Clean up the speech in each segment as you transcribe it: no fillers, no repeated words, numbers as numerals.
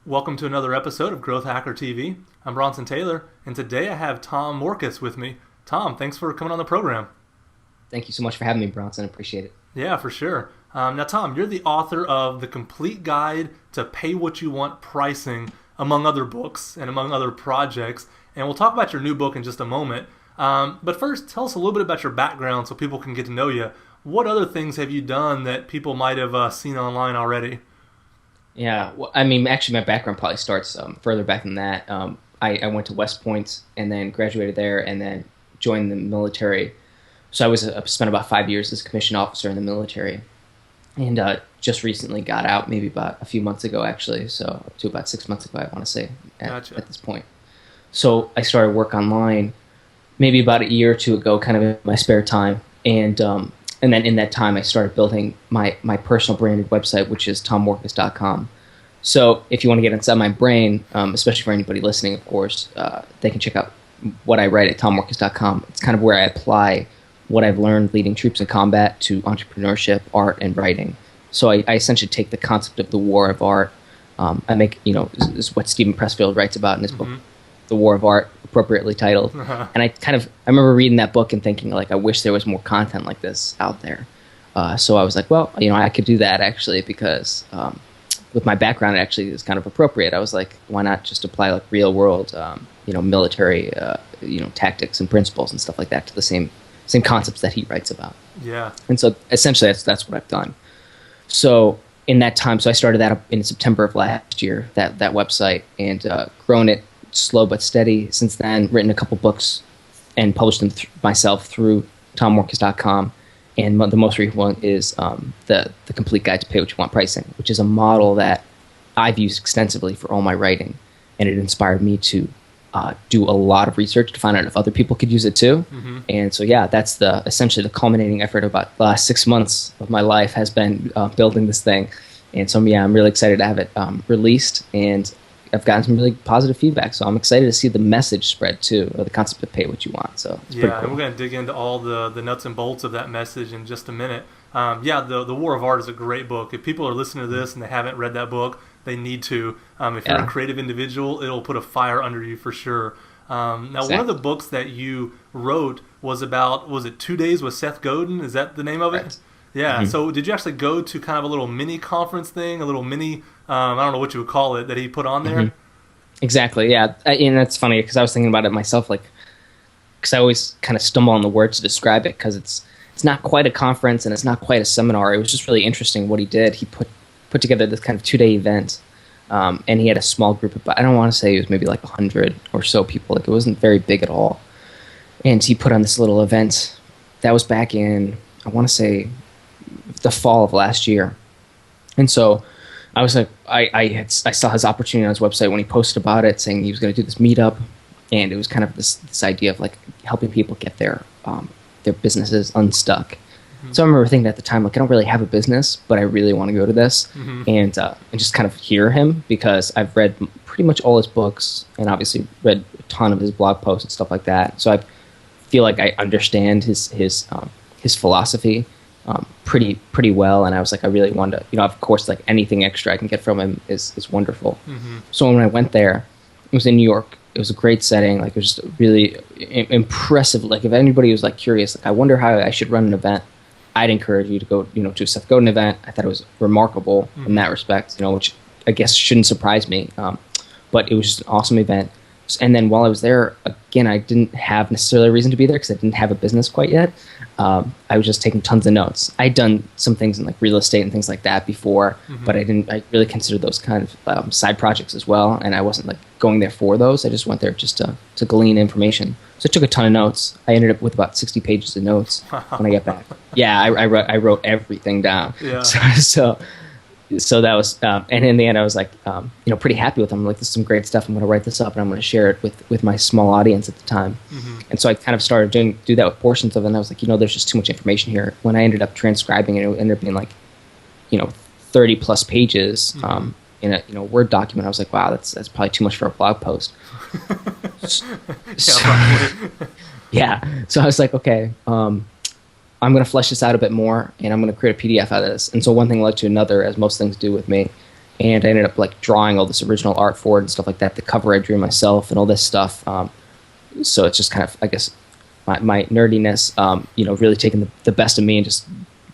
Welcome to another episode of Growth Hacker TV. I'm Bronson Taylor, and today I have Tom Morkes with me. Tom, thanks for coming on the program. Thank you so much for having me, Bronson. I appreciate it. Yeah, for sure. Now, Tom, you're the author of The Complete Guide to Pay What You Want Pricing, among other books and among other projects. And we'll talk about your new book in just a moment. But first, tell us a little bit about your background so people can get to know you. What other things have you done that people might have seen online already? Yeah, well, I mean, actually, my background probably starts further back than that. I went to West Point and then graduated there and then joined the military. So I spent about 5 years as a commissioned officer in the military, and just recently got out, maybe about a few months ago, actually. So up to about 6 months ago, I want to say, at this point. So I started work online maybe about a year or two ago, kind of in my spare time, and then in that time, I started building my personal branded website, which is tommorkes.com. So if you want to get inside my brain, especially for anybody listening, of course, they can check out what I write at tommorkes.com. It's kind of where I apply what I've learned leading troops in combat to entrepreneurship, art, and writing. So I essentially take the concept of the war of art. I make, this is what Stephen Pressfield writes about in his book, The War of Art, appropriately titled. And I remember reading that book and thinking, like, I wish there was more content like this out there. So I was like, well, I could do that actually, because with my background, it actually is kind of appropriate. I was like, why not just apply like real world, military, tactics and principles and stuff like that to the same concepts that he writes about. Yeah. And so essentially that's what I've done. So in that time, so I started that in September of last year, that website, and grown it slow but steady since then, written a couple books and published them myself through tommorkes.com. And the most recent one is the Complete Guide to Pay What You Want Pricing, which is a model that I've used extensively for all my writing. And it inspired me to do a lot of research to find out if other people could use it too. And so, yeah, that's essentially the culminating effort of about the last 6 months of my life has been building this thing. And so, yeah, I'm really excited to have it released, and I've gotten some really positive feedback. So I'm excited to see the message spread too, or the concept of pay what you want. So it's pretty cool. And we're going to dig into all the nuts and bolts of that message in just a minute. The War of Art is a great book. If people are listening to this and they haven't read that book, they need to. If you're a creative individual, it'll put a fire under you for sure. Exactly. One of the books that you wrote was about, was it 2 Days with Seth Godin? Is that the name of it? Right. Yeah. So did you actually go to kind of a little mini conference thing, a little mini, I don't know what you would call it, that he put on there? Exactly, yeah. And that's funny because I was thinking about it myself, because I always kind of stumble on the words to describe it, because it's not quite a conference and it's not quite a seminar. It was just really interesting what he did. He put together this kind of 2-day event, and he had a small group of, I don't want to say it was maybe like 100 or so people. Like, it wasn't very big at all. And he put on this little event that was back in, I want to say, the fall of last year. And so I was like, I saw his opportunity on his website when he posted about it, saying he was going to do this meetup, and it was kind of this idea of like helping people get their businesses unstuck. So I remember thinking at the time, like, I don't really have a business, but I really want to go to this, and just kind of hear him, because I've read pretty much all his books and obviously read a ton of his blog posts and stuff like that. So I feel like I understand his philosophy pretty well, and I was like, I really wanted to, of course, like, anything extra I can get from him is wonderful. So when I went there, it was in New York. It was a great setting. Like, it was just really impressive. Like, if anybody was like curious, like, I wonder how I should run an event, I'd encourage you to go, to a Seth Godin event. I thought it was remarkable in that respect, which I guess shouldn't surprise me. But it was just an awesome event. And then while I was there, again, I didn't have necessarily a reason to be there because I didn't have a business quite yet. I was just taking tons of notes. I'd done some things in like real estate and things like that before, but I really considered those kind of side projects as well. And I wasn't like going there for those. I just went there just to glean information. So I took a ton of notes. I ended up with about 60 pages of notes when I got back. Yeah, I wrote everything down. Yeah. So that was, and in the end, I was like, pretty happy with them. I'm like, this is some great stuff. I'm going to write this up, and I'm going to share it with my small audience at the time. And so I kind of started do that with portions of it. And I was like, there's just too much information here. When I ended up transcribing it, it ended up being like, 30 plus pages in a Word document. I was like, wow, that's probably too much for a blog post. Yeah. So I was like, okay, I'm going to flesh this out a bit more, and I'm going to create a PDF out of this. And so one thing led to another, as most things do with me. and I ended up like drawing all this original art for it and stuff like that. The cover I drew myself and all this stuff. So it's just kind of, I guess, my nerdiness, really taking the best of me and just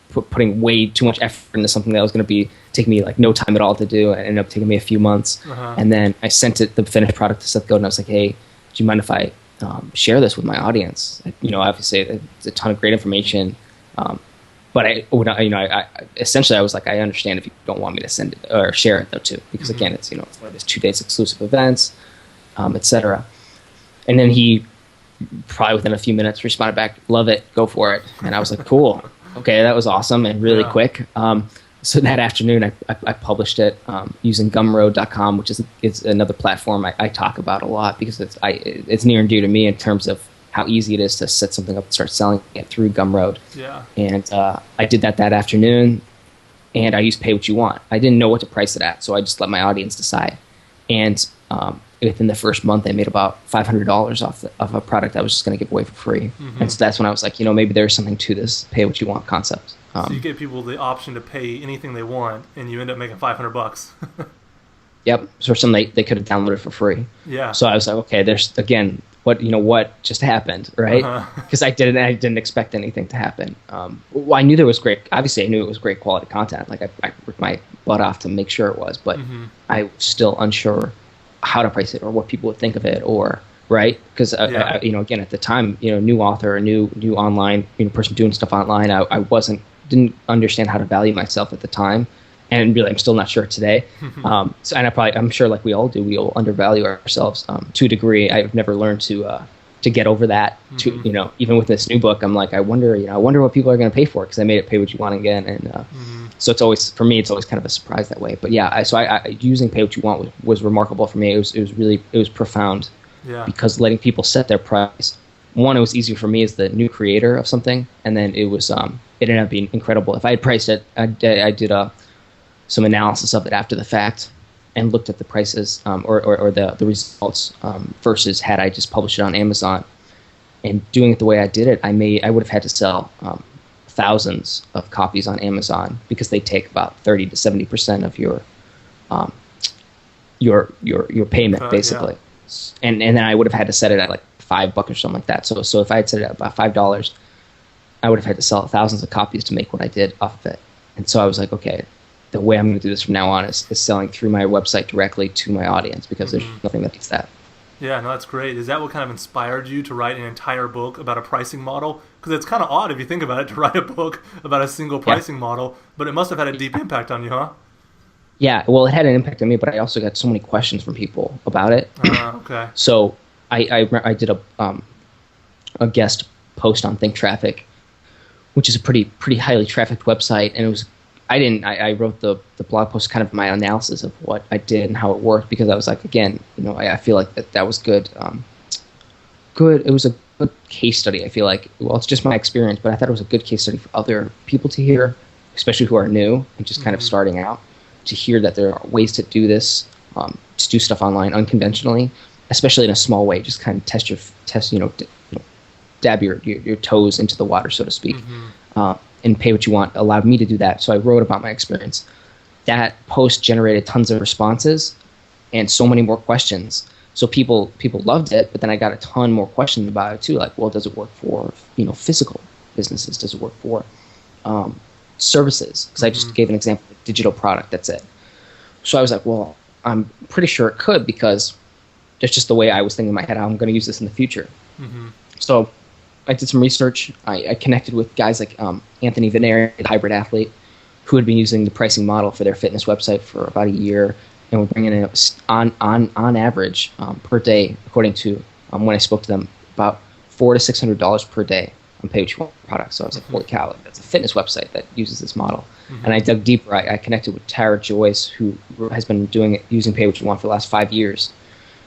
putting way too much effort into something that was going to be taking me like no time at all to do. It ended up taking me a few months. And then I sent the finished product to Seth Godin. I was like, hey, do you mind if I share this with my audience? Obviously it's a ton of great information. But I essentially I was like, I understand if you don't want me to send it or share it though too, because again, it's it's one of those 2 days exclusive events, etc. And then he probably within a few minutes responded back, love it, go for it. And I was like, cool, okay, that was awesome and really quick. So that afternoon I published it using Gumroad.com, which is another platform I talk about a lot because it's near and dear to me in terms of how easy it is to set something up and start selling it through Gumroad. Yeah. And I did that afternoon, and I used Pay What You Want. I didn't know what to price it at, so I just let my audience decide. And within the first month, I made about $500 off a product I was just going to give away for free. And so that's when I was like, maybe there's something to this Pay What You Want concept. So you give people the option to pay anything they want, and you end up making $500. Yep. So something they could have downloaded for free. Yeah. So I was like, okay, there's again. What just happened, right? Because I didn't expect anything to happen. I knew there was great. Obviously, I knew it was great quality content. Like I worked my butt off to make sure it was, but I was still unsure how to price it or what people would think of it, or right? Because again, at the time, new author, a new online person doing stuff online. I didn't understand how to value myself at the time. And really, I'm still not sure today. And I'm sure, like we all do, we all undervalue ourselves to a degree. I've never learned to get over that. Even with this new book, I'm like, I wonder what people are going to pay for because I made it Pay What You Want again. And so it's always kind of a surprise that way. But yeah, I using Pay What You Want was remarkable for me. It was profound. Yeah. Because letting people set their price. One, it was easier for me as the new creator of something, and then it ended up being incredible. If I had priced it, I did some analysis of it after the fact and looked at the prices or the results versus had I just published it on Amazon. And doing it the way I did it, I would have had to sell thousands of copies on Amazon because they take about 30 to 70% of your payment basically. Yeah. And then I would have had to set it at like $5 or something like that. So if I had set it at about $5, I would have had to sell thousands of copies to make what I did off of it. And so I was like, okay, the way I'm going to do this from now on is selling through my website directly to my audience because there's nothing that beats that. Yeah, no, that's great. Is that what kind of inspired you to write an entire book about a pricing model? Because it's kind of odd if you think about it to write a book about a single pricing model, but it must have had a deep impact on you, huh? Yeah, well, it had an impact on me, but I also got so many questions from people about it. Okay. So I did a guest post on Think Traffic, which is a pretty highly trafficked website, and it was. I wrote the blog post kind of my analysis of what I did and how it worked because I was like, again, I feel like that was good. It was a good case study. I feel like, well, it's just my experience, but I thought it was a good case study for other people to hear, especially who are new and just kind of starting out, to hear that there are ways to do this, to do stuff online unconventionally, especially in a small way. Just kind of dab your toes into the water, so to speak. And Pay What You Want allowed me to do that. So I wrote about my experience. That post generated tons of responses and so many more questions. So people loved it, but then I got a ton more questions about it too. Like, well, does it work for physical businesses? Does it work for services? Because I just gave an example of a digital product. That's it. So I was like, well, I'm pretty sure it could because that's just the way I was thinking in my head. How I'm going to use this in the future. So I did some research. I connected with guys like Anthony Veneri, the hybrid athlete, who had been using the pricing model for their fitness website for about a year, and were bringing in on average per day, according to when I spoke to them, about $400 to $600 per day on Pay What You Want products. So I was like, holy cow, that's a fitness website that uses this model. And I dug deeper. I connected with Tara Joyce, who has been using Pay What You Want for the last 5 years.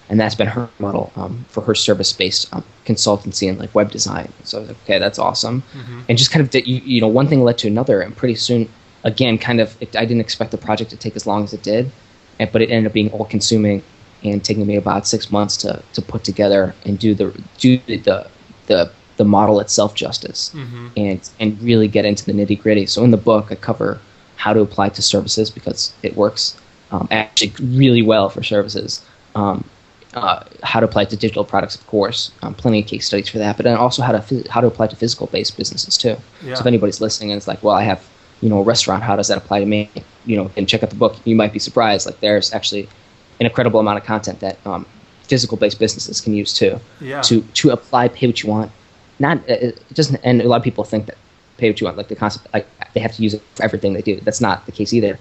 And that's been her model for her service-based consultancy and like web design. So I was like, okay, that's awesome. And just kind of, one thing led to another. And pretty soon, again, I didn't expect the project to take as long as it did. But it ended up being all-consuming and taking me about 6 months to put together and do the model itself justice and really get into the nitty-gritty. So in the book, I cover how to apply to services because it works. actually really well for services. How to apply it to digital products, of course. Plenty of case studies for that, but then also how to apply it to physical-based businesses too. Yeah. So if anybody's listening and it's like, well, I have a restaurant, how does that apply to me? And check out the book. You might be surprised. Like there's actually an incredible amount of content that physical-based businesses can use too. Yeah. To apply pay what you want. It doesn't. And a lot of people think that pay what you want, like the concept, like they have to use it for everything they do. That's not the case either.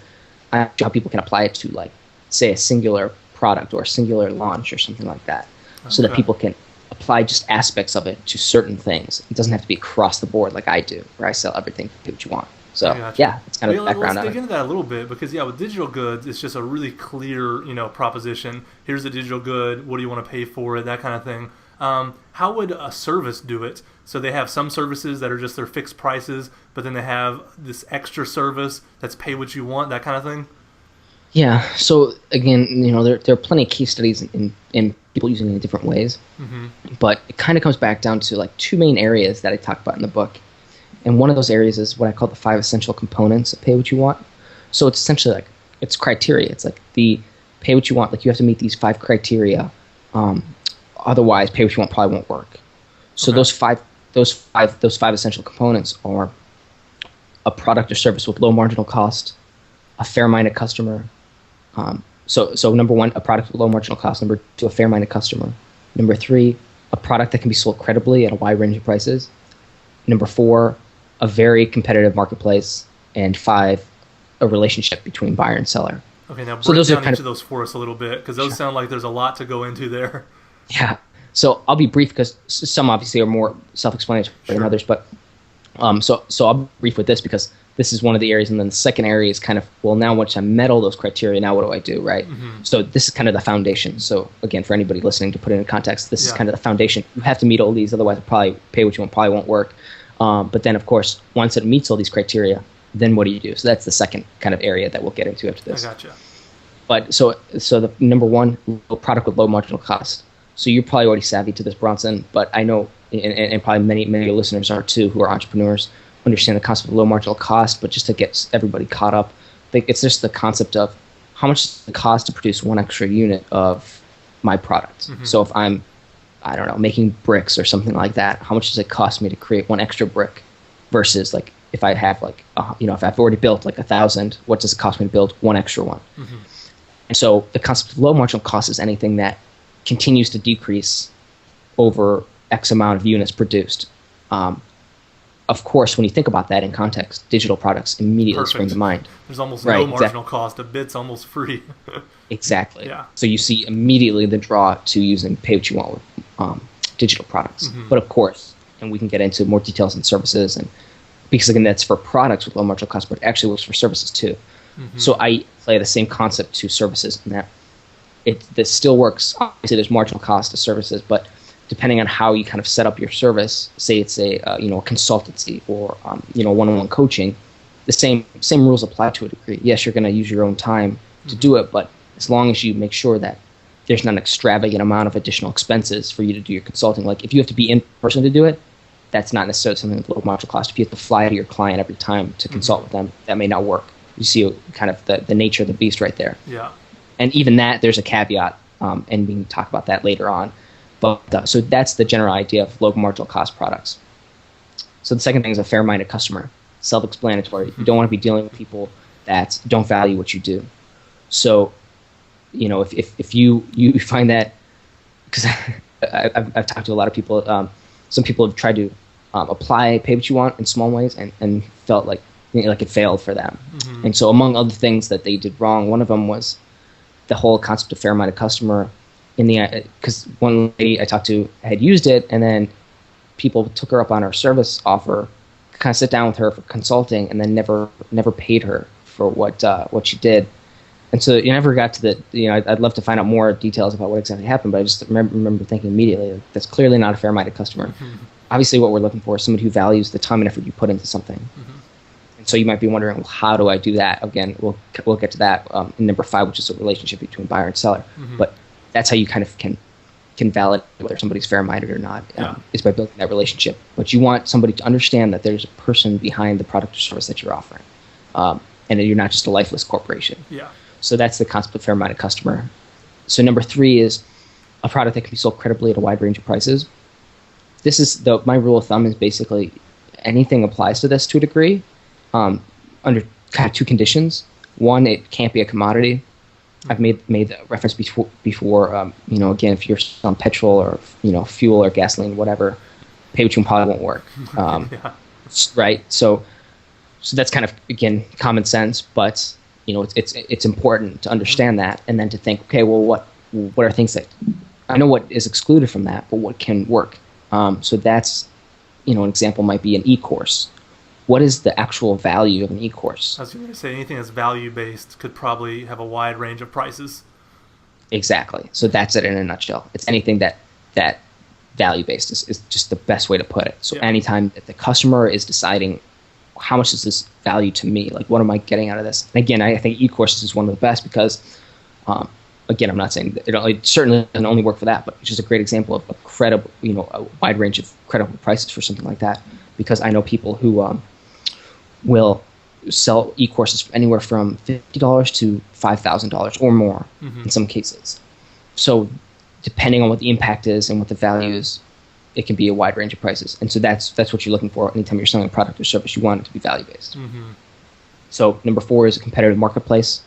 How people can apply it to, like, say, a singular product or a singular launch or something like that, so that people can apply just aspects of it to certain things. It doesn't have to be across the board like I do, where I sell everything for what you want. So yeah, it's kind of the background. Let's dig into that a little bit, because with digital goods, it's just a really clear, proposition. Here's a digital good. What do you want to pay for it? That kind of thing. How would a service do it? So they have some services that are just their fixed prices, but then they have this extra service that's pay what you want, that kind of thing. Yeah. So again, there are plenty of case studies in people using it in different ways, but it kind of comes back down to like two main areas that I talk about in the book. And one of those areas is what I call the 5 essential components of pay what you want. So it's essentially like, it's criteria. It's like the pay what you want. Like you have to meet these 5 criteria. Otherwise, pay what you want probably won't work. So those five essential components are a product or service with low marginal cost, a fair-minded customer. So number 1, a product with low marginal cost. Number 2, a fair-minded customer. Number 3, a product that can be sold credibly at a wide range of prices. Number 4, a very competitive marketplace. And 5, a relationship between buyer and seller. Okay, now break down each of those for us a little bit, because those sound like there's a lot to go into there. Yeah. So I'll be brief, because some obviously are more self-explanatory than others. But so I'll be brief with this, because this is one of the areas. And then the second area is kind of, well, now once I met all those criteria, now what do I do, right? So this is kind of the foundation. So again, for anybody listening, to put it in context, this is kind of the foundation. You have to meet all these, otherwise probably pay what you want probably won't work. But then, of course, once it meets all these criteria, then what do you do? So that's the second kind of area that we'll get into after this. I gotcha. But so the number 1, a product with low marginal cost. So you're probably already savvy to this, Bronson, but I know, and probably many of your listeners are too, who are entrepreneurs, understand the concept of low marginal cost. But just to get everybody caught up, it's just the concept of how much does it cost to produce one extra unit of my product. So if I'm, I don't know, making bricks or something like that, how much does it cost me to create one extra brick versus like if I have like, if I've already built like 1,000, what does it cost me to build one extra one? And so the concept of low marginal cost is anything that continues to decrease over X amount of units produced. Of course, when you think about that in context, digital products immediately spring to mind. There's almost no marginal cost. A bit's almost free. Exactly. Yeah. So you see immediately the draw to using pay what you want with digital products. But of course, and we can get into more details and services, and because again, that's for products with low marginal cost, but it actually works for services too. So I play the same concept to services in that this still works. Obviously, there's marginal cost to services, but depending on how you kind of set up your service, say it's a consultancy or one-on-one coaching, the same rules apply to a degree. Yes, you're going to use your own time to do it, but as long as you make sure that there's not an extravagant amount of additional expenses for you to do your consulting. Like if you have to be in person to do it, that's not necessarily something with low marginal cost. If you have to fly to your client every time to consult with them, that may not work. You see kind of the nature of the beast right there. Yeah. And even that, there's a caveat, and we can talk about that later on. But so that's the general idea of low marginal cost products. So the second thing is a fair-minded customer. Self-explanatory. You don't want to be dealing with people that don't value what you do. So, if you find that, because I've talked to a lot of people, some people have tried to apply pay what you want in small ways and felt like it failed for them. And so among other things that they did wrong, one of them was the whole concept of fair-minded customer. Because one lady I talked to had used it, and then people took her up on her service offer, kind of sit down with her for consulting, and then never paid her for what she did. And so you never got to the, I'd love to find out more details about what exactly happened, but I just remember thinking immediately, like, that's clearly not a fair-minded customer. Obviously what we're looking for is somebody who values the time and effort you put into something. And so you might be wondering, well, how do I do that? Again, we'll get to that in number 5, which is a relationship between buyer and seller. But that's how you kind of can validate whether somebody's fair-minded or not, is by building that relationship. But you want somebody to understand that there's a person behind the product or service that you're offering, and that you're not just a lifeless corporation. Yeah. So that's the concept of fair-minded customer. So number 3 is a product that can be sold credibly at a wide range of prices. This is my rule of thumb is basically anything applies to this to a degree, under kind of 2 conditions. One, it can't be a commodity. I've made the reference before. Again, if you're selling petrol or fuel or gasoline, whatever, pay what you want probably won't work. Yeah. Right. So that's kind of, again, common sense, but it's important to understand that, and then to think, okay, well, what are things that I know what is excluded from that, but what can work? So that's, an example might be an e-course. What is the actual value of an e-course? I was going to say anything that's value-based could probably have a wide range of prices. Exactly. So that's it in a nutshell. It's anything that value-based is just the best way to put it. So anytime that the customer is deciding how much is this value to me, like what am I getting out of this? And again, I think e-courses is one of the best because, again, I'm not saying that it certainly doesn't only work for that, but it's just a great example of a credible, a wide range of credible prices for something like that. Because I know people who will sell e-courses anywhere from $50 to $5,000 or more in some cases. So depending on what the impact is and what the value is, it can be a wide range of prices. And so that's what you're looking for anytime you're selling a product or service. You want it to be value-based. Mm-hmm. So number 4 is a competitive marketplace.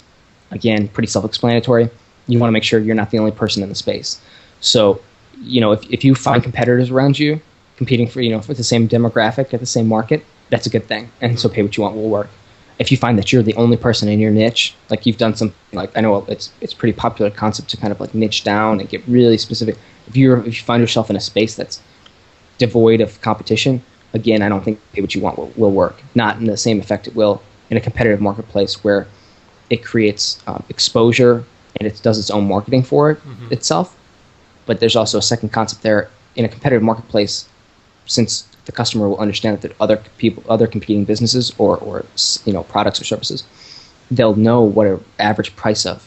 Again, pretty self-explanatory. You want to make sure you're not the only person in the space. So, if you find competitors around you competing for the same demographic at the same market, that's a good thing. And so pay what you want will work. If you find that you're the only person in your niche, like you've done something like, I know it's pretty popular concept to kind of like niche down and get really specific. If you find yourself in a space that's devoid of competition, again, I don't think pay what you want will work. Not in the same effect it will in a competitive marketplace where it creates exposure and it does its own marketing for it itself. But there's also a second concept there. In a competitive marketplace, since the customer will understand that other competing businesses or products or services, they'll know what an average price of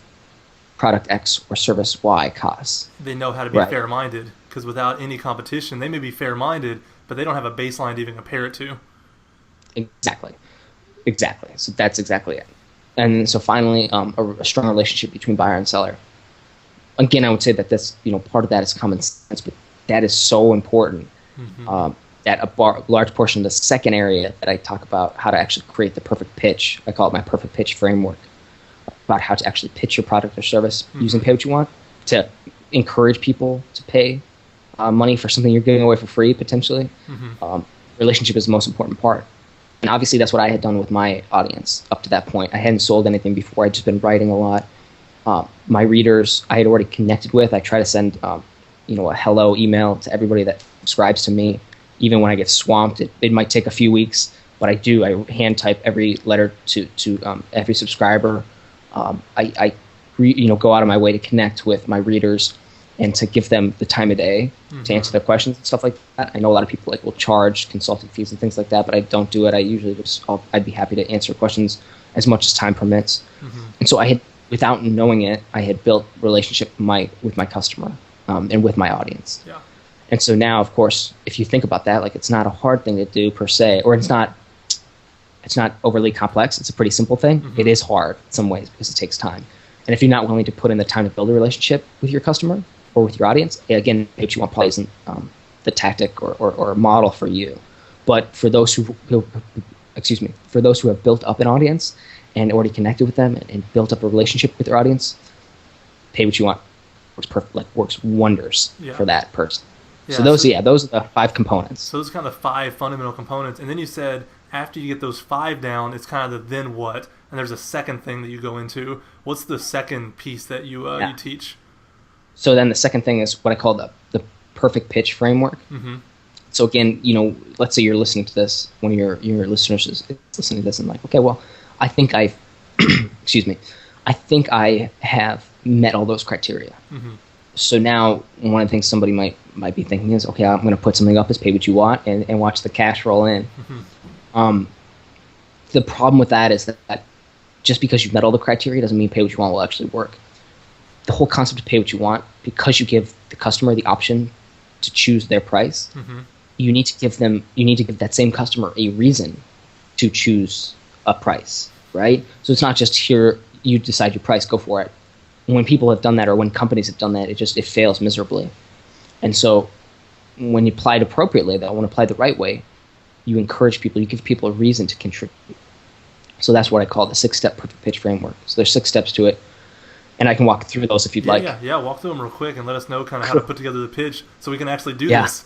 product X or service Y costs. They know how to be fair-minded, because without any competition, they may be fair-minded, but they don't have a baseline to even compare it to. Exactly. So that's exactly it. And so finally, a strong relationship between buyer and seller. Again, I would say that this, part of that is common sense, but that is so important. That a large portion of the second area that I talk about, how to actually create the perfect pitch. I call it my perfect pitch framework, about how to actually pitch your product or service using pay what you want, to encourage people to pay money for something you're giving away for free, potentially. Relationship is the most important part. And obviously that's what I had done with my audience up to that point. I hadn't sold anything before. I'd just been writing a lot. My readers I had already connected with. I try to send a hello email to everybody that subscribes to me. Even when I get swamped, it might take a few weeks, but I hand type every letter to every subscriber. I go out of my way to connect with my readers and to give them the time of day to answer their questions and stuff like that. I know a lot of people will charge consulting fees and things like that, but I don't do it. I usually I'd be happy to answer questions as much as time permits. And so without knowing it, I had built relationship with my customer and with my audience. Yeah. And so now, of course, if you think about that, it's not a hard thing to do per se, or it's not overly complex. It's a pretty simple thing. It is hard in some ways because it takes time. And if you're not willing to put in the time to build a relationship with your customer or with your audience, again, what you want probably isn't the tactic or model for you. But for those who have built up an audience and already connected with them and built up a relationship with their audience, pay what you want works wonders for that person. Yeah, so those are the 5 components. So those are kind of the 5 fundamental components. And then you said after you get those 5 down, it's kind of the then what, and there's a second thing that you go into. What's the second piece that you teach? So then the second thing is what I call the perfect pitch framework. So again, let's say you're listening to this, one of your listeners is listening to this and okay, well, I think I have met all those criteria. So now one of the things somebody might be thinking is, okay, I'm going to put something up as pay what you want and watch the cash roll in. The problem with that is that just because you've met all the criteria doesn't mean pay what you want will actually work. The whole concept of pay what you want, because you give the customer the option to choose their price, you need to give that same customer a reason to choose a price, right? So it's not just here, you decide your price, go for it. When people have done that, or when companies have done that, it fails miserably. And so when you apply it appropriately, though, when applied the right way, you encourage people, you give people a reason to contribute. So that's what I call the 6-step perfect pitch framework. So there's 6 steps to it, and I can walk through those if you'd like. Yeah, walk through them real quick and let us know kind of how to put together the pitch so we can actually do this.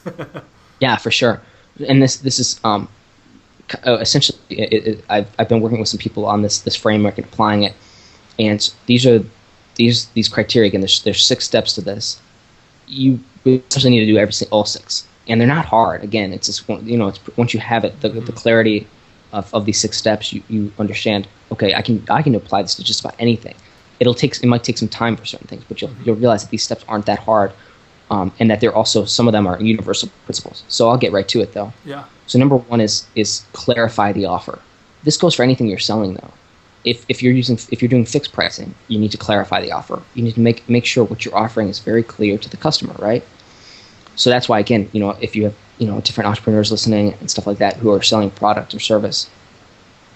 Yeah, for sure. And this is essentially, I've been working with some people on this framework and applying it, and these criteria. Again, there's 6 steps to this. You essentially need to do all 6, and they're not hard. Again, it's just it's once you have it, the clarity of these 6 steps, you understand. Okay, I can apply this to just about anything. It might take some time for certain things, but you'll realize that these steps aren't that hard, and that they're also, some of them are universal principles. So I'll get right to it though. Yeah. So number 1 is clarify the offer. This goes for anything you're selling though. If you're doing fixed pricing, you need to clarify the offer. You need to make sure what you're offering is very clear to the customer, right? So that's why, again, if you have different entrepreneurs listening and stuff like that who are selling product or service,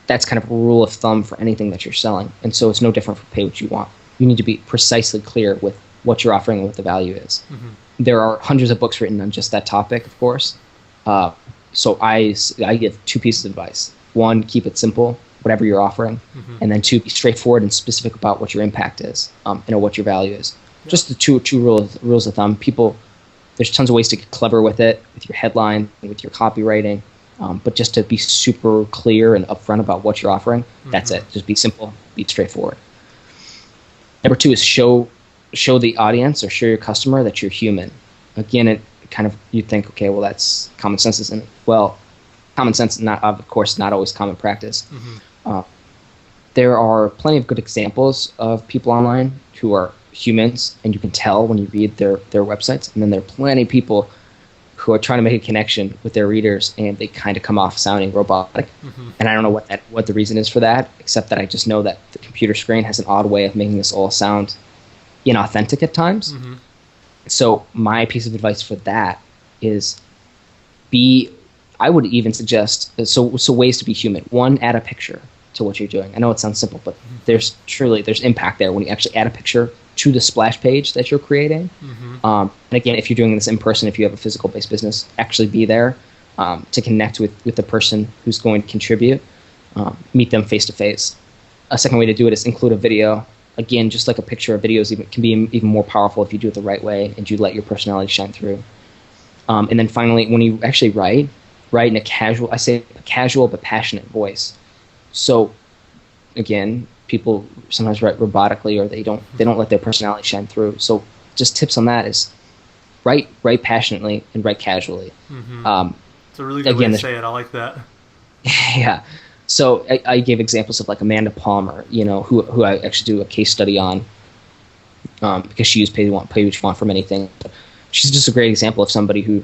that's kind of a rule of thumb for anything that you're selling. And so it's no different for pay what you want. You need to be precisely clear with what you're offering and what the value is. Mm-hmm. There are hundreds of books written on just that topic, of course. So I give 2 pieces of advice. 1, keep it simple, whatever you're offering. Mm-hmm. And then 2, be straightforward and specific about what your impact is, and what your value is. Yeah. Just the two rules of thumb. There's tons of ways to get clever with it, with your headline, with your copywriting, but just to be super clear and upfront about what you're offering, that's it. Just be simple, be straightforward. Number 2 is show the audience or show your customer that you're human. Again, it kind of, you think, okay, well, that's common sense, isn't it? Well, common sense, of course, not always common practice. Mm-hmm. There are plenty of good examples of people online who are humans, and you can tell when you read their websites. And then there are plenty of people who are trying to make a connection with their readers, and they kind of come off sounding robotic. Mm-hmm. And I don't know what the reason is for that, except that I just know that the computer screen has an odd way of making this all sound inauthentic at times. Mm-hmm. So my piece of advice for that is I would even suggest, so ways to be human. 1, add a picture to what you're doing. I know it sounds simple, but there's impact there when you actually add a picture to the splash page that you're creating. Mm-hmm. And again, if you're doing this in person, if you have a physical-based business, actually be there to connect with the person who's going to contribute, meet them face-to-face. A second way to do it is include a video. Again, just like a picture, of videos can be even more powerful if you do it the right way and you let your personality shine through. And then finally, when you actually write in a casual but passionate voice. So again, people sometimes write robotically, or they don't let their personality shine through. So just tips on that is write passionately and write casually. Mm-hmm. It's a really good way to say it. I like that. Yeah. So I gave examples of like Amanda Palmer, who I actually do a case study on, because she used pay what you want for many things. But she's just a great example of somebody who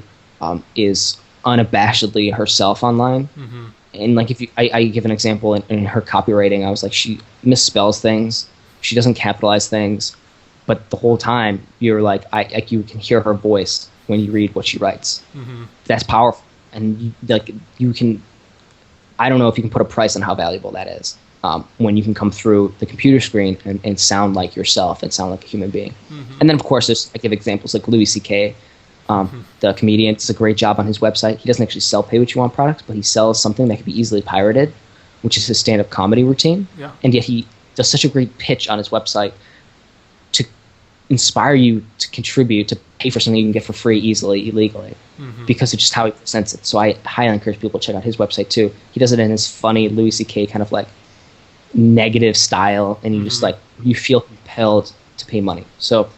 is unabashedly herself online. Mm-hmm. And like I give an example in her copywriting. I was like, she misspells things, she doesn't capitalize things, but the whole time you're like, you can hear her voice when you read what she writes. Mm-hmm. That's powerful, and you can. I don't know if you can put a price on how valuable that is when you can come through the computer screen and sound like yourself and sound like a human being. Mm-hmm. And then, of course, I give examples like Louis C.K., the comedian, does a great job on his website. He doesn't actually sell pay-what-you-want products, but he sells something that can be easily pirated, which is his stand-up comedy routine. Yeah. And yet he does such a great pitch on his website to inspire you to contribute, to pay for something you can get for free easily, illegally, because of just how he presents it. So I highly encourage people to check out his website too. He does it in his funny Louis C.K. kind of like negative style, and you just like, you feel compelled to pay money. So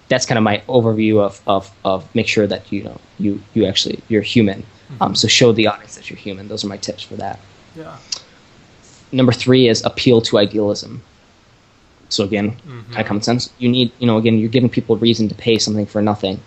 that's kind of my overview of make sure that you're human. So show the audience that you're human. Those are my tips for that. Yeah. Number 3 is appeal to idealism. So again, kind of common sense. You need, again, you're giving people a reason to pay something for nothing,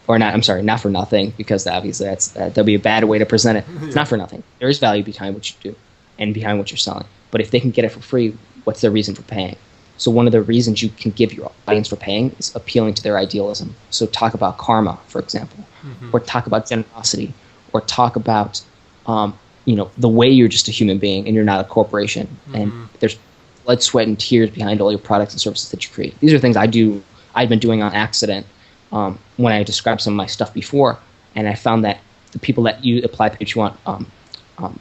or not. I'm sorry, not for nothing, because obviously that'll be a bad way to present it. It's not for nothing. There is value behind what you do and behind what you're selling. But if they can get it for free, what's their reason for paying? So one of the reasons you can give your audience for paying is appealing to their idealism. So talk about karma, for example, or talk about generosity, or talk about, the way you're just a human being and you're not a corporation. And there's blood, sweat, and tears behind all your products and services that you create. These are things I've been doing on accident when I described some of my stuff before, and I found that the people that you apply Pay What You Want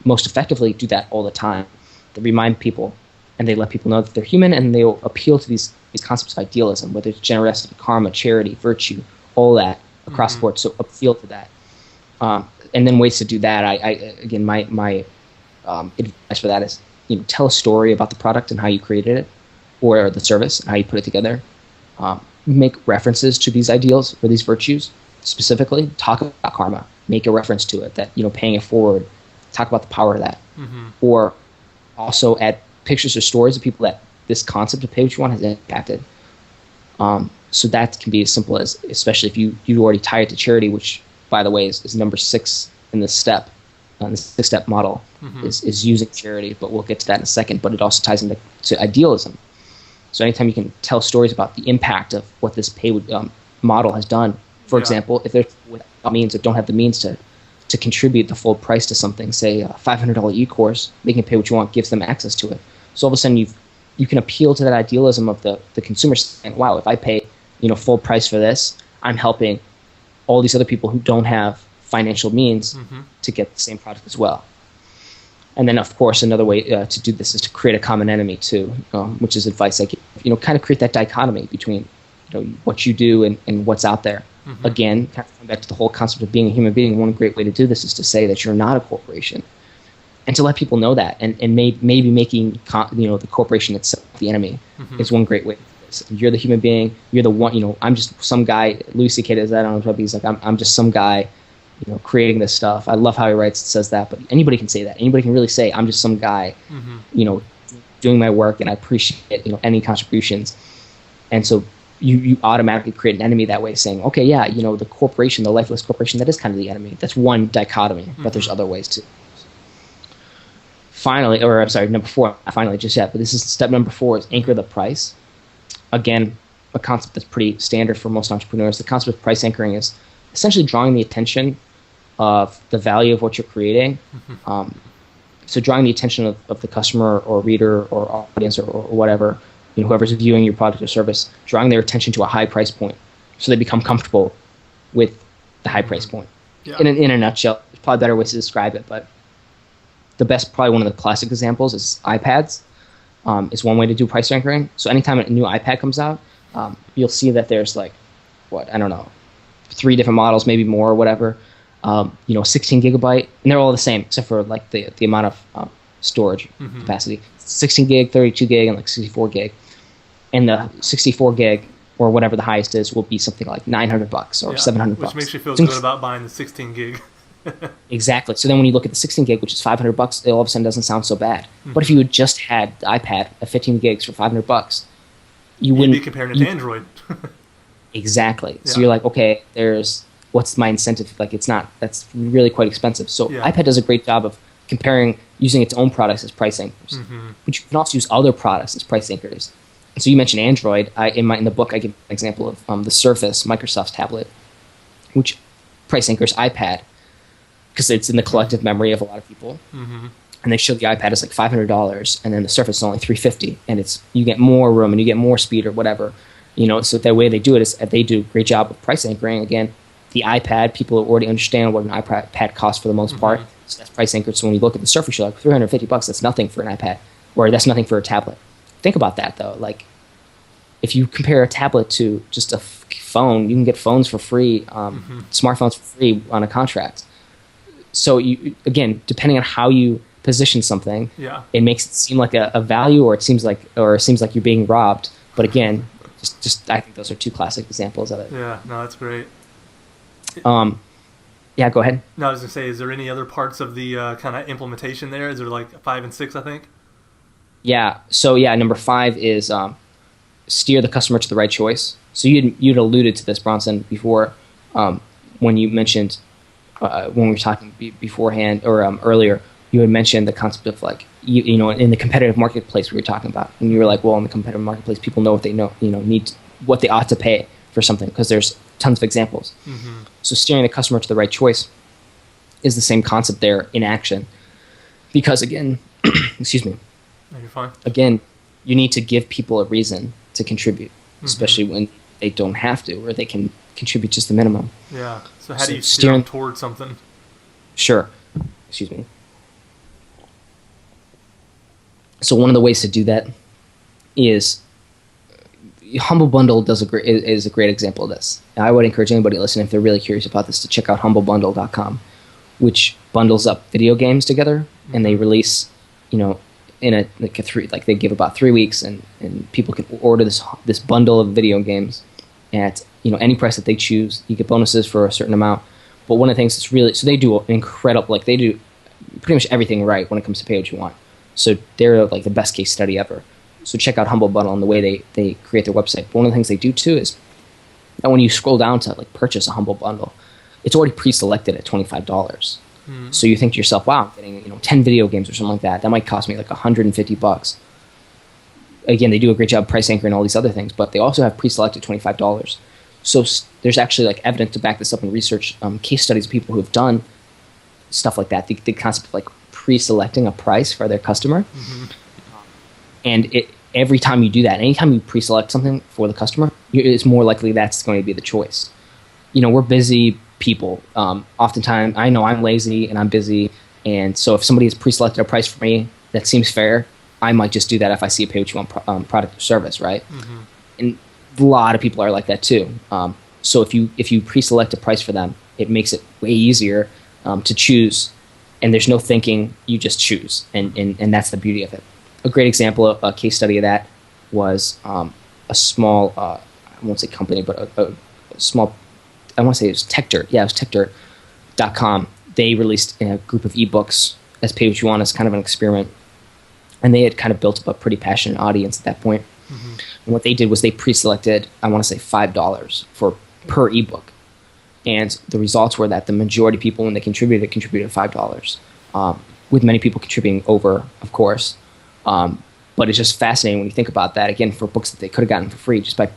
most effectively do that all the time. They remind people, and they let people know that they're human, and they'll appeal to these concepts of idealism, whether it's generosity, karma, charity, virtue, all that across the board. So appeal to that. And then ways to do that, again, my advice for that is, tell a story about the product and how you created it, or the service and how you put it together. Make references to these ideals or these virtues specifically. Talk about karma. Make a reference to it, that, paying it forward. Talk about the power of that. Or also add pictures or stories of people that this concept of Pay What You Want has impacted. So that can be as simple as, especially if you already tie it to charity, which, by the way, is number 6 in this step. The 6-step model is using charity, but we'll get to that in a second. But it also ties into idealism. So anytime you can tell stories about the impact of what this model has done. For example, if they're without means or don't have the means to contribute the full price to something, say a $500 e-course, making Pay What You Want gives them access to it. So all of a sudden you can appeal to that idealism of the consumer saying, wow, if I pay full price for this, I'm helping all these other people who don't have financial means to get the same product as well. And then, of course, another way to do this is to create a common enemy too, which is advice I give. Kind of create that dichotomy between what you do and what's out there. Again, kind of come back to the whole concept of being a human being. One great way to do this is to say that you're not a corporation, and to let people know that, and maybe making the corporation itself the enemy is one great way to do this. You're the human being. You're the one. I'm just some guy. Louis C.K. does that on Twitter. He's like, I'm just some guy, creating this stuff. I love how he writes. It says that, but anybody can say that. Anybody can really say, I'm just some guy, doing my work, and I appreciate any contributions. And so you automatically create an enemy that way, saying, okay, yeah, the corporation, the lifeless corporation, that is kind of the enemy. That's one dichotomy, but there's other ways too. Finally, or I'm sorry, number 4, not finally just yet, but this is step number 4 is anchor the price. Again, a concept that's pretty standard for most entrepreneurs. The concept of price anchoring is essentially drawing the attention of the value of what you're creating. So drawing the attention of the customer or reader or audience or whatever, whoever's viewing your product or service, drawing their attention to a high price point so they become comfortable with the high price point. Yeah. In a nutshell, there's probably better ways to describe it, but the best, probably one of the classic examples is iPads. Is one way to do price anchoring. So anytime a new iPad comes out, you'll see that there's 3 different models, maybe more or whatever, 16 gigabyte, and they're all the same except for the amount of storage capacity. 16 gig, 32 gig, and 64 gig. And the 64 gig, or whatever the highest is, will be something like $900 or $700. Which makes you feel good about buying the 16 gig. Exactly. So then when you look at the 16 gig, which is $500, it all of a sudden doesn't sound so bad. But if you had just had the iPad at 15 gigs for $500, you wouldn't be comparing it to Android. Exactly. So you're like, okay, what's my incentive? That's really quite expensive. So iPad does a great job of using its own products as price anchors. But you can also use other products as price anchors. And so you mentioned Android. In the book, I give an example of the Surface, Microsoft's tablet, which price anchors iPad because it's in the collective memory of a lot of people. And they show the iPad as $500, and then the Surface is only $350, and you get more room and you get more speed or whatever. So the way they do it is they do a great job of price anchoring. Again, the iPad, people already understand what an iPad costs for the most part, so that's price anchored. So when you look at the Surface, you're like, $350, that's nothing for an iPad, or that's nothing for a tablet. Think about that though. If you compare a tablet to just a phone, you can get phones for free, smartphones for free on a contract. So again, depending on how you position something, it makes it seem like a value, or it seems like you're being robbed. But again, just I think those are 2 classic examples of it. Yeah, no, that's great. Yeah, go ahead. No, I was gonna say, is there any other parts of the kind of implementation there? Is there 5 and 6? I think. Yeah. So number 5 is steer the customer to the right choice. So you'd alluded to this, Bronson, before when you mentioned when we were talking beforehand or earlier. You had mentioned the concept of in the competitive marketplace we were talking about, and you were like, well, in the competitive marketplace, people know what they need, what they ought to pay for something, because there's tons of examples. So steering the customer to the right choice is the same concept there in action, because again, excuse me. No, you're fine. Again, you need to give people a reason to contribute, especially when they don't have to, or they can contribute just the minimum. Yeah. So how do you steer them towards something? Sure. Excuse me. So one of the ways to do that is Humble Bundle is a great example of this. I would encourage anybody listening, if they're really curious about this, to check out humblebundle.com, which bundles up video games together, and they release, in they give about 3 weeks, and people can order this bundle of video games at any price that they choose. You get bonuses for a certain amount. But one of the things that's really, so they do an incredible, they do pretty much everything right when it comes to pay what you want. So they're like the best case study ever. So check out Humble Bundle and the way they create their website. But one of the things they do too is that when you scroll down to purchase a Humble Bundle, it's already pre-selected at $25. So you think to yourself, wow, I'm getting 10 video games or something like that. That might cost me like $150. Again, they do a great job price anchoring all these other things, but they also have pre-selected $25. So there's actually evidence to back this up in research, case studies of people who have done stuff like that. The concept of pre-selecting a price for their customer. And every time you do that, anytime you pre-select something for the customer, it's more likely that's going to be the choice. We're busy people. Oftentimes, I know I'm lazy and I'm busy, and so if somebody has pre-selected a price for me that seems fair, I might just do that if I see a pay what you want product or service, right? And a lot of people are like that too. So if you pre-select a price for them, it makes it way easier to choose, and there's no thinking. You just choose, and that's the beauty of it. A great example of a case study of that was a small, I won't say company, but a small, I want to say it was TechDirt. Yeah, it was TechDirt.com. They released a group of ebooks as pay what you want as kind of an experiment. And they had kind of built up a pretty passionate audience at that point. And what they did was they pre-selected, I want to say $5 per ebook. And the results were that the majority of people, when they contributed $5. With many people contributing over, of course. But it's just fascinating when you think about that. Again, for books that they could have gotten for free, just by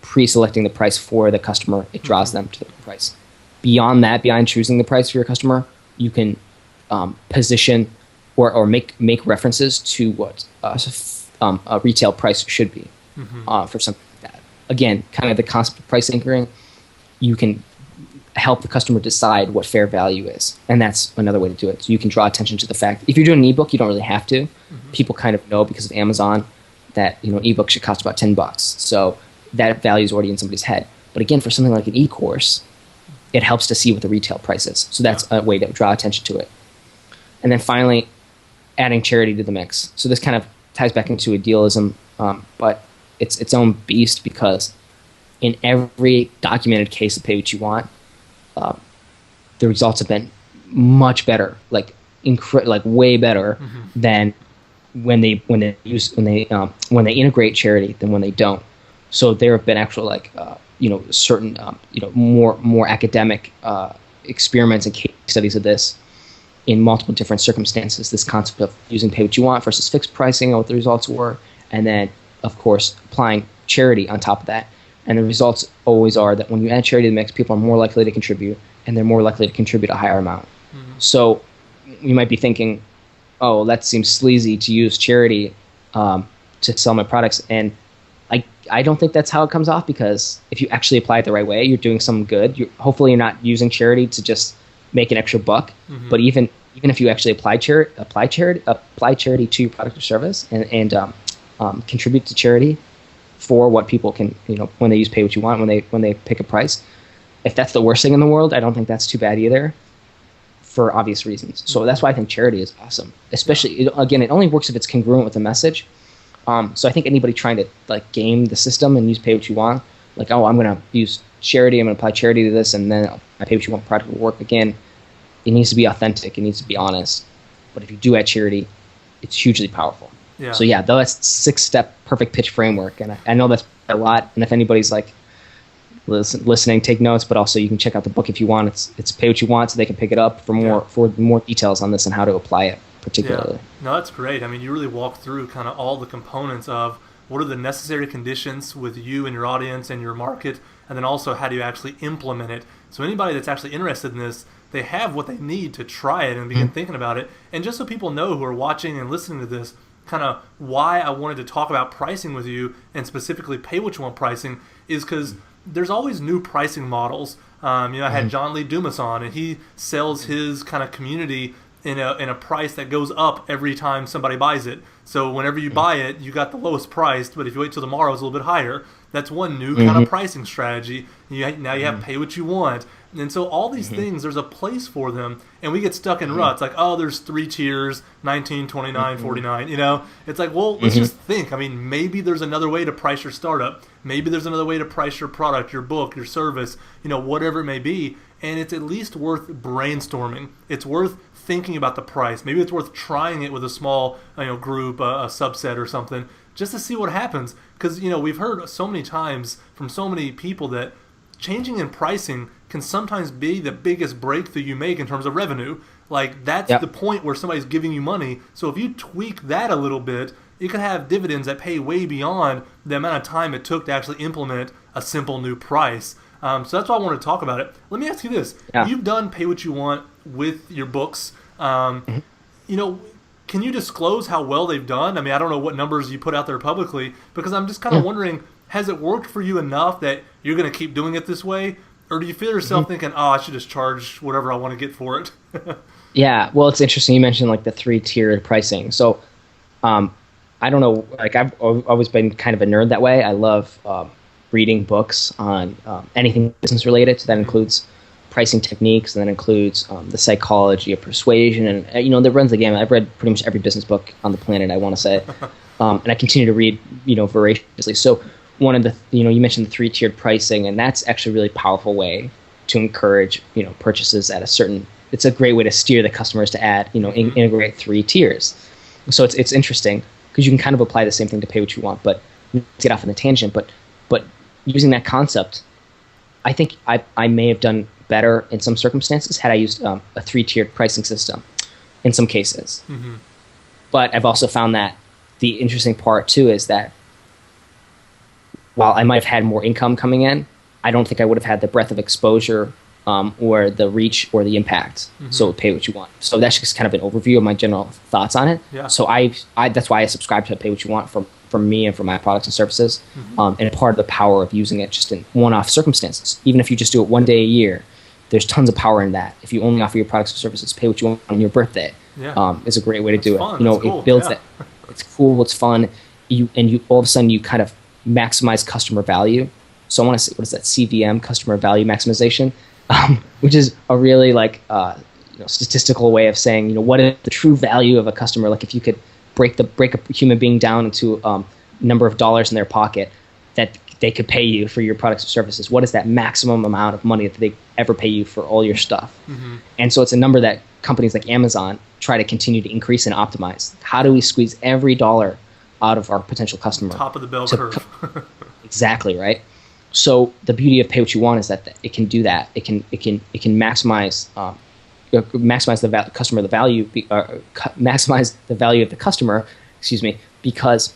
pre-selecting the price for the customer, it draws them to the price. Beyond that, beyond choosing the price for your customer, you can position or make references to what a retail price should be for something like that. Again, kind of the concept of price anchoring. You can help the customer decide what fair value is, and that's another way to do it. So you can draw attention to the fact, if you're doing an ebook, you don't really have to. People kind of know because of Amazon that an ebook should cost about $10, so that value is already in somebody's head. But again, for something like an e-course, it helps to see what the retail price is. So that's a way to draw attention to it. And then finally, adding charity to the mix. So this kind of ties back into idealism, but it's its own beast, because in every documented case of pay what you want, the results have been much better, way better than when they integrate charity than when they don't. So there have been actual certain more academic experiments and case studies of this in multiple different circumstances. This concept of using pay what you want versus fixed pricing and what the results were, and then of course applying charity on top of that. And the results always are that when you add charity to the mix, people are more likely to contribute, and they're more likely to contribute a higher amount. So you might be thinking, oh, that seems sleazy to use charity to sell my products. And I don't think that's how it comes off, because if you actually apply it the right way, you're doing something good. Hopefully you're not using charity to just make an extra buck. But even if you actually apply charity to your product or service and contribute to charity for what people can, when they use pay what you want, when they pick a price. If that's the worst thing in the world, I don't think that's too bad either, for obvious reasons. So that's why I think charity is awesome. Especially, again, it only works if it's congruent with the message. So I think anybody trying to game the system and use pay what you want, I'm going to use charity, I'm going to apply charity to this, and then my pay what you want product will work. Again, it needs to be authentic, it needs to be honest. But if you do add charity, it's hugely powerful. Yeah. So yeah, that's 6-step perfect pitch framework, and I know that's a lot. And if anybody's listening, take notes. But also, you can check out the book if you want. It's pay what you want, so they can pick it up for more details on this and how to apply it particularly. Yeah. No, that's great. I mean, you really walk through kind of all the components of what are the necessary conditions with you and your audience and your market, and then also how do you actually implement it. So anybody that's actually interested in this, they have what they need to try it and begin thinking about it. And just so people know who are watching and listening to this, kind of why I wanted to talk about pricing with you, and specifically pay what you want pricing, is because there's always new pricing models. I had John Lee Dumas on, and he sells his kind of community in a price that goes up every time somebody buys it. So whenever you buy it, you got the lowest priced, but if you wait till tomorrow, it's a little bit higher. That's one new kind of pricing strategy. Now you have pay what you want. And so all these things, there's a place for them, and we get stuck in ruts like, oh, there's 3 tiers, 19, 29, 49, It's like, well, let's just think. I mean, maybe there's another way to price your startup. Maybe there's another way to price your product, your book, your service, whatever it may be. And it's at least worth brainstorming. It's worth thinking about the price. Maybe it's worth trying it with a small group, a subset or something, just to see what happens. Because, we've heard so many times from so many people that changing in pricing can sometimes be the biggest breakthrough you make in terms of revenue. Like, that's the point where somebody's giving you money. So if you tweak that a little bit, it could have dividends that pay way beyond the amount of time it took to actually implement a simple new price. So that's why I want to talk about it. Let me ask you this. You've done Pay What You Want with your books. Can you disclose how well they've done? I mean, I don't know what numbers you put out there publicly, because I'm just kind of wondering, has it worked for you enough that you're going to keep doing it this way? Or do you feel yourself thinking, oh, I should just charge whatever I want to get for it? Yeah, well, it's interesting. You mentioned like the 3-tiered pricing. So I don't know, like I've always been kind of a nerd that way. I love reading books on anything business related. So that includes pricing techniques, and that includes the psychology of persuasion, and that runs the gamut. I've read pretty much every business book on the planet, I want to say, and I continue to read voraciously. So one of the you mentioned the 3-tiered pricing, and that's actually a really powerful way to encourage purchases at a certain. It's a great way to steer the customers to add integrate 3 tiers. So it's interesting because you can kind of apply the same thing to Pay What You Want, but let's get off on the tangent. But using that concept, I think I may have done better in some circumstances had I used a 3-tiered pricing system in some cases. But I've also found that the interesting part too is that while I might have had more income coming in, I don't think I would have had the breadth of exposure or the reach or the impact. So Pay What You Want. So that's just kind of an overview of my general thoughts on it. Yeah. So I that's why I subscribe to Pay What You Want from me and for my products and services. And part of the power of using it just in one-off circumstances. Even if you just do it one day a year, there's tons of power in that. If you only offer your products and services, Pay What You Want on your birthday. Is a great way to do it. Fun. It builds that. It's cool. It's fun. You all of a sudden you kind of maximize customer value. So I want to say, what is that? CVM, customer value maximization, which is a really statistical way of saying what is the true value of a customer. Like if you could break a human being down into number of dollars in their pocket that they could pay you for your products or services. What is that maximum amount of money that they ever pay you for all your stuff? And so it's a number that companies like Amazon try to continue to increase and optimize. How do we squeeze every dollar out of our potential customer? Top of the bell curve. Exactly, right? So the beauty of Pay What You Want is that it can do that. It can maximize maximize the customer the value maximize the value of the customer. Excuse me, because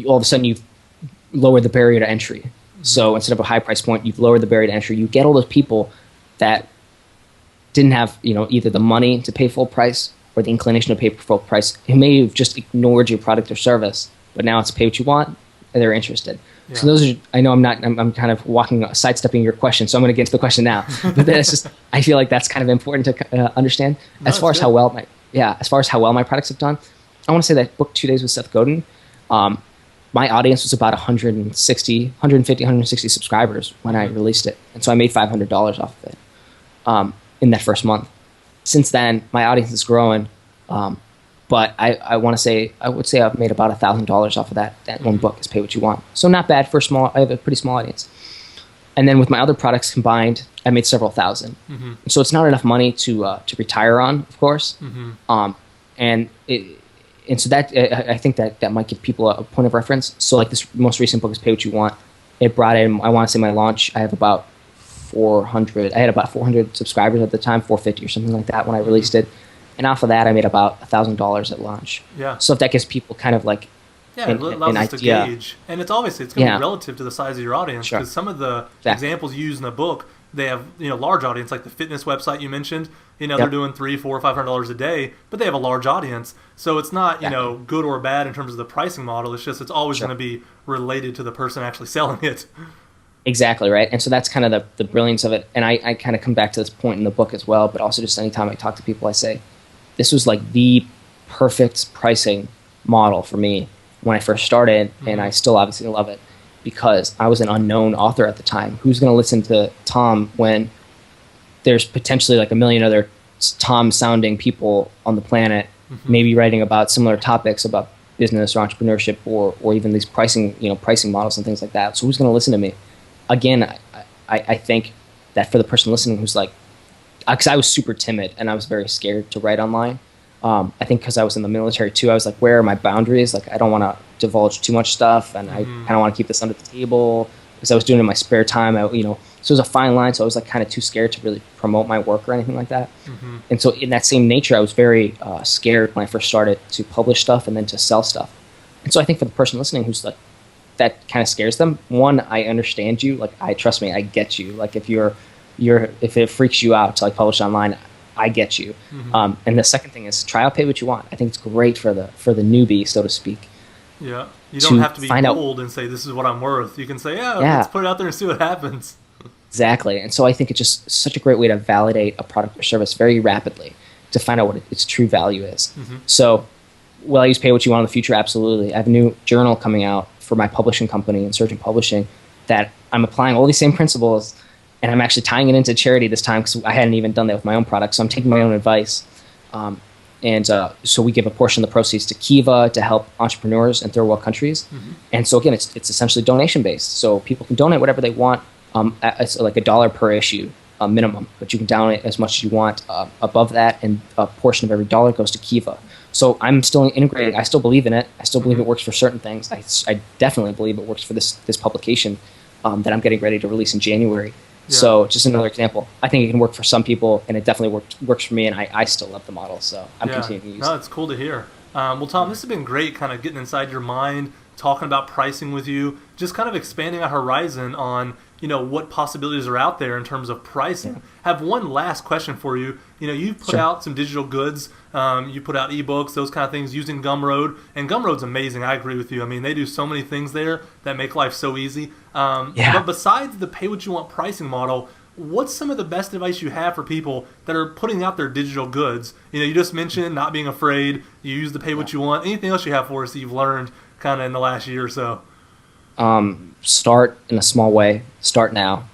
all of a sudden you've lowered the barrier to entry. So instead of a high price point, you've lowered the barrier to entry. You get all those people that didn't have either the money to pay full price or the inclination to pay full price, who may have just ignored your product or service, but now it's Pay What You Want and they're interested. Yeah. So those are, I know I'm kind of sidestepping your question, so I'm going to get into the question now. But that's just, I feel like that's kind of important to understand. As far as how well my products have done, I want to say that book 2 Days with Seth Godin, my audience was about 150, 160 subscribers when I released it. And so I made $500 off of it in that first month. Since then, my audience is growing. But I would say I've made about $1,000 off of that one book is Pay What You Want. So not bad for I have a pretty small audience. And then with my other products combined, I made several thousand. So it's not enough money to retire on, of course. And so that I think that might give people a point of reference. So like this most recent book is Pay What You Want. It brought in, I want to say my launch, I have about 400. I had about 400 subscribers at the time, 450 or something like that when I released it. And off of that, I made about $1,000 at launch. Yeah. So if that gives people kind of like it allows us to gauge. And it's obviously it's going to be relative to the size of your audience because some of the examples you use in the book they have large audience, like the fitness website you mentioned. They're Yep. doing $300, $400, $500 a day, but they have a large audience. So it's not Exactly. good or bad in terms of the pricing model. It's just it's always Sure. going to be related to the person actually selling it. Exactly, right. And so that's kind of the brilliance of it. And I kind of come back to this point in the book as well, but also just anytime I talk to people, I say, this was like the perfect pricing model for me when I first started, and I still obviously love it because I was an unknown author at the time. Who's going to listen to Tom when there's potentially like a million other Tom-sounding people on the planet, maybe writing about similar topics about business or entrepreneurship or even these pricing models and things like that. So who's going to listen to me? Again, I think that for the person listening who's like, because I was super timid and I was very scared to write online. I think because I was in the military too, I was like, where are my boundaries? Like, I don't want to divulge too much stuff, and I kind of want to keep this under the table because I was doing it in my spare time. So it was a fine line. So I was like kind of too scared to really promote my work or anything like that. And so in that same nature, I was very scared when I first started to publish stuff and then to sell stuff. And so I think for the person listening who's like, that kind of scares them. One, I understand you. Like, trust me, I get you. Like, if if it freaks you out to like publish online, I get you. And the second thing is try out, pay what you want. I think it's great for the newbie, so to speak. Yeah, you don't have to be find out- bold and say this is what I'm worth. You can say, Yeah. let's put it out there and see what happens. Exactly. And so I think it's just such a great way to validate a product or service very rapidly to find out what its true value is. So will I use pay what you want in the future? Absolutely. I have a new journal coming out for my publishing company, Insurgent Publishing, that I'm applying all these same principles, and I'm actually tying it into charity this time because I hadn't even done that with my own product. So I'm taking my own advice. So we give a portion of the proceeds to Kiva to help entrepreneurs in third world countries. And so again, it's essentially donation based. So people can donate whatever they want. It's like $1 per issue minimum, but you can donate as much as you want above that, and a portion of every dollar goes to Kiva. So I'm still integrating. I still believe in it. I still believe it works for certain things. I definitely believe it works for this publication that I'm getting ready to release in January. Yeah. So just another example. I think it can work for some people, and it definitely works for me, and I still love the model. So I'm continuing to use it. No, it's cool to hear. Well, Tom, this has been great kind of getting inside your mind, talking about pricing with you, just kind of expanding our horizon on what possibilities are out there in terms of pricing. I have one last question for you. You've put out some digital goods. You put out ebooks, those kind of things using Gumroad. And Gumroad's amazing. I agree with you. I mean, they do so many things there that make life so easy. But besides the pay what you want pricing model, what's some of the best advice you have for people that are putting out their digital goods? You just mentioned not being afraid. You use the pay what you want. Anything else you have for us that you've learned kind of in the last year or so? Start in a small way. Start now.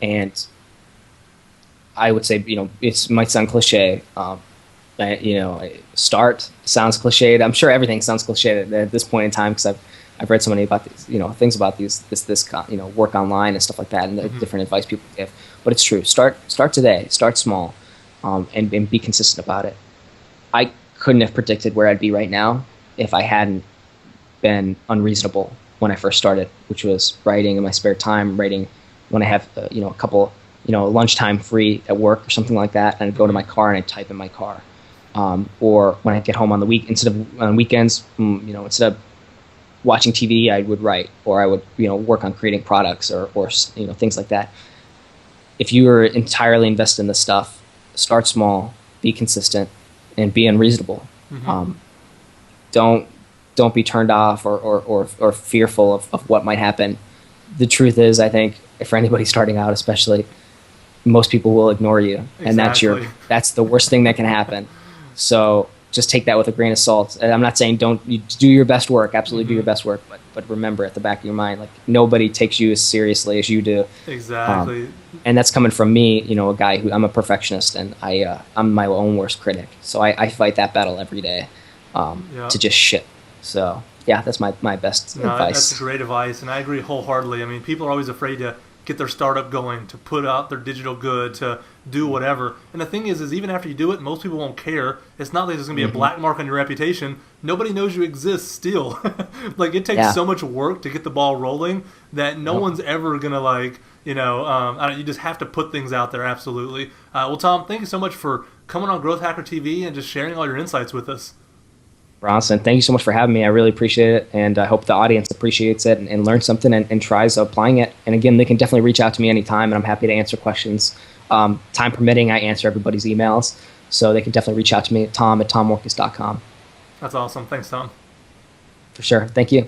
And I would say, it might sound cliche. Start sounds cliched. I'm sure everything sounds cliched at this point in time because I've read so many about these, things about this work online and stuff like that, and the different advice people give. But it's true. Start today. Start small, and be consistent about it. I couldn't have predicted where I'd be right now if I hadn't been unreasonable when I first started, which was writing in my spare time, writing when I have a couple lunchtime free at work or something like that, and I'd go to my car and I'd type in my car, or when I get home on the weekends, instead of watching TV, I would write, or I would work on creating products or things like that. If you are entirely invested in this stuff, start small, be consistent, and be unreasonable. Don't be turned off or fearful of what might happen. The truth is, I think, for anybody starting out especially, most people will ignore you. Exactly. And that's the worst thing that can happen. So just take that with a grain of salt. And I'm not saying you do your best work, absolutely do your best work, but remember at the back of your mind, like, nobody takes you as seriously as you do. Exactly. And that's coming from me, a guy who I'm a perfectionist, and I'm my own worst critic. So I fight that battle every day to just shit. So yeah, that's my best advice. That's great advice, and I agree wholeheartedly. I mean, people are always afraid to get their startup going, to put out their digital good, to do whatever. And the thing is even after you do it, most people won't care. It's not like there's going to be a black mark on your reputation. Nobody knows you exist still. Like, it takes so much work to get the ball rolling that no one's ever going to you just have to put things out there. Absolutely. Well, Tom, thank you so much for coming on Growth Hacker TV and just sharing all your insights with us. Bronson, thank you so much for having me. I really appreciate it, and I hope the audience appreciates it and learns something and tries applying it. And again, they can definitely reach out to me anytime, and I'm happy to answer questions. Time permitting, I answer everybody's emails, so they can definitely reach out to me at tom@tommorkes.com. That's awesome. Thanks, Tom. For sure. Thank you.